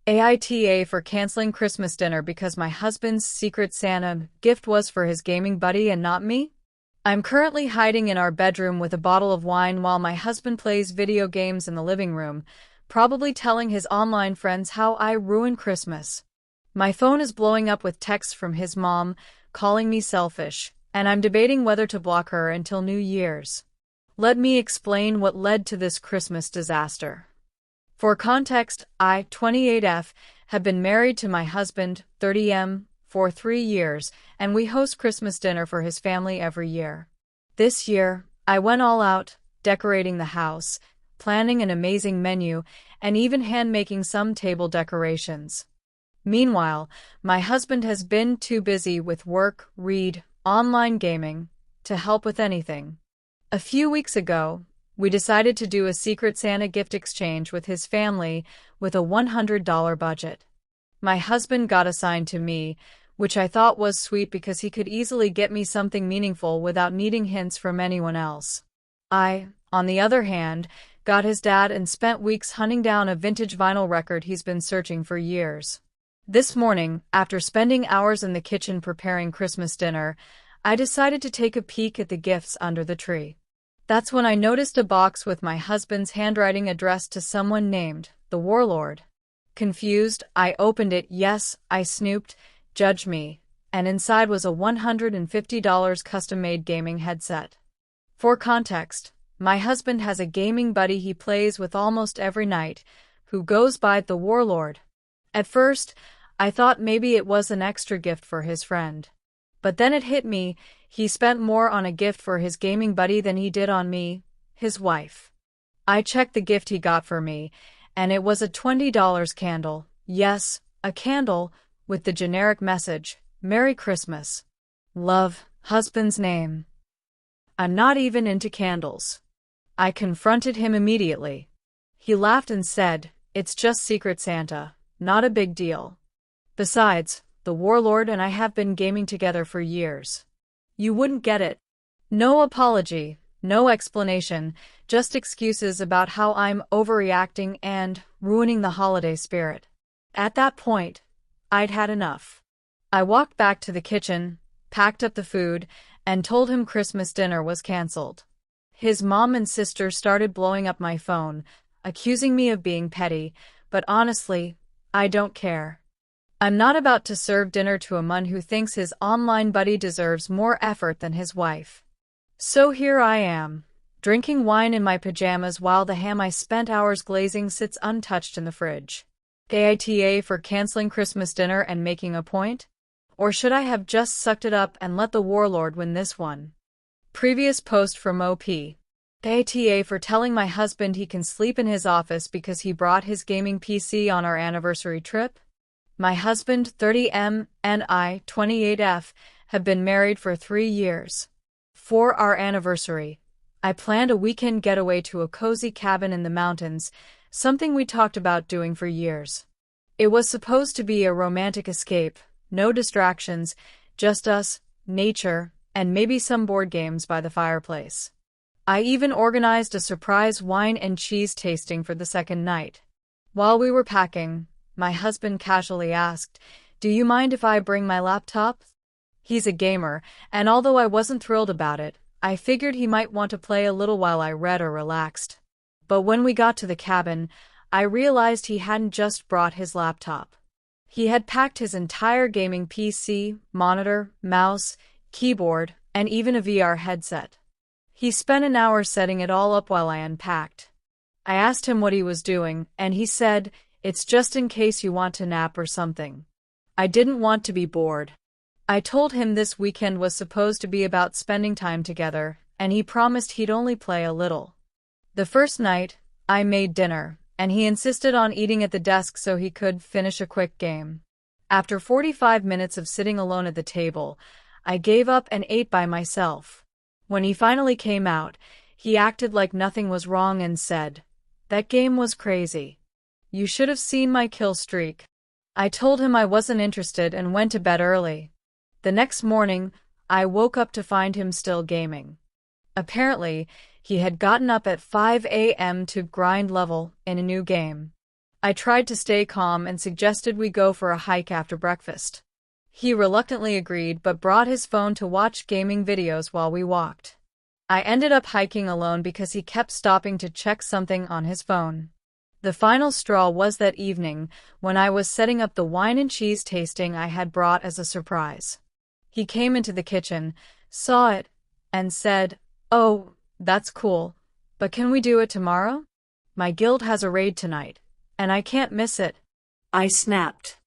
AITA for canceling Christmas dinner because my husband's secret Santa gift was for his gaming buddy and not me? I'm currently hiding in our bedroom with a bottle of wine while my husband plays video games in the living room, probably telling his online friends how I ruin Christmas. My phone is blowing up with texts from his mom, calling me selfish, and I'm debating whether to block her until New Year's. Let me explain what led to this Christmas disaster. For context, I, 28F, have been married to my husband, 30M, for 3 years, and we host Christmas dinner for his family every year. This year, I went all out, decorating the house, planning an amazing menu, and even hand-making some table decorations. Meanwhile, my husband has been too busy with work, read, online gaming, to help with anything. A few weeks ago, we decided to do a Secret Santa gift exchange with his family with a $100 budget. My husband got assigned to me, which I thought was sweet because he could easily get me something meaningful without needing hints from anyone else. I, on the other hand, got his dad and spent weeks hunting down a vintage vinyl record he's been searching for years. This morning, after spending hours in the kitchen preparing Christmas dinner, I decided to take a peek at the gifts under the tree. That's when I noticed a box with my husband's handwriting addressed to someone named the Warlord. Confused, I opened it. Yes, I snooped, judge me, and inside was a $150 custom-made gaming headset. For context, my husband has a gaming buddy he plays with almost every night, who goes by the Warlord. At first, I thought maybe it was an extra gift for his friend. But then it hit me, he spent more on a gift for his gaming buddy than he did on me, his wife. I checked the gift he got for me, and it was a $20 candle. Yes, a candle, with the generic message, Merry Christmas. Love, husband's name. I'm not even into candles. I confronted him immediately. He laughed and said, it's just Secret Santa, not a big deal. Besides, the Warlord and I have been gaming together for years. You wouldn't get it. No apology, no explanation, just excuses about how I'm overreacting and ruining the holiday spirit. At that point, I'd had enough. I walked back to the kitchen, packed up the food, and told him Christmas dinner was canceled. His mom and sister started blowing up my phone, accusing me of being petty, but honestly, I don't care. I'm not about to serve dinner to a man who thinks his online buddy deserves more effort than his wife. So here I am, drinking wine in my pajamas while the ham I spent hours glazing sits untouched in the fridge. AITA for canceling Christmas dinner and making a point? Or should I have just sucked it up and let the Warlord win this one? Previous post from OP. AITA for telling my husband he can sleep in his office because he brought his gaming PC on our anniversary trip? My husband, 30M, and I, 28F, have been married for 3 years. For our anniversary, I planned a weekend getaway to a cozy cabin in the mountains, something we talked about doing for years. It was supposed to be a romantic escape, no distractions, just us, nature, and maybe some board games by the fireplace. I even organized a surprise wine and cheese tasting for the second night. While we were packing, my husband casually asked, "Do you mind if I bring my laptop?" He's a gamer, and although I wasn't thrilled about it, I figured he might want to play a little while I read or relaxed. But when we got to the cabin, I realized he hadn't just brought his laptop. He had packed his entire gaming PC, monitor, mouse, keyboard, and even a VR headset. He spent an hour setting it all up while I unpacked. I asked him what he was doing, and he said, "It's just in case you want to nap or something." I didn't want to be bored. I told him this weekend was supposed to be about spending time together, and he promised he'd only play a little. The first night, I made dinner, and he insisted on eating at the desk so he could finish a quick game. After 45 minutes of sitting alone at the table, I gave up and ate by myself. When he finally came out, he acted like nothing was wrong and said, "That game was crazy. You should have seen my kill streak." I told him I wasn't interested and went to bed early. The next morning, I woke up to find him still gaming. Apparently, he had gotten up at 5 a.m. to grind level in a new game. I tried to stay calm and suggested we go for a hike after breakfast. He reluctantly agreed but brought his phone to watch gaming videos while we walked. I ended up hiking alone because he kept stopping to check something on his phone. The final straw was that evening, when I was setting up the wine and cheese tasting I had brought as a surprise. He came into the kitchen, saw it, and said, "Oh, that's cool, but can we do it tomorrow? My guild has a raid tonight, and I can't miss it." I snapped.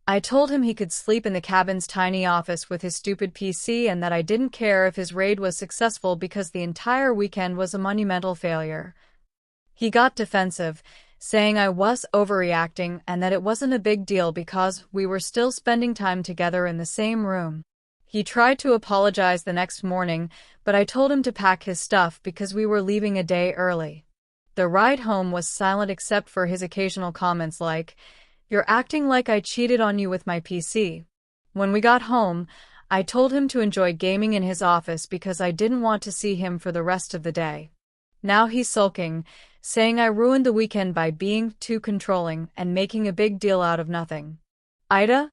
I told him he could sleep in the cabin's tiny office with his stupid PC and that I didn't care if his raid was successful because the entire weekend was a monumental failure. He got defensive, saying I was overreacting and that it wasn't a big deal because we were still spending time together in the same room. He tried to apologize the next morning, but I told him to pack his stuff because we were leaving a day early. The ride home was silent except for his occasional comments like, "You're acting like I cheated on you with my PC." When we got home, I told him to enjoy gaming in his office because I didn't want to see him for the rest of the day. Now he's sulking, saying I ruined the weekend by being too controlling and making a big deal out of nothing. AITA,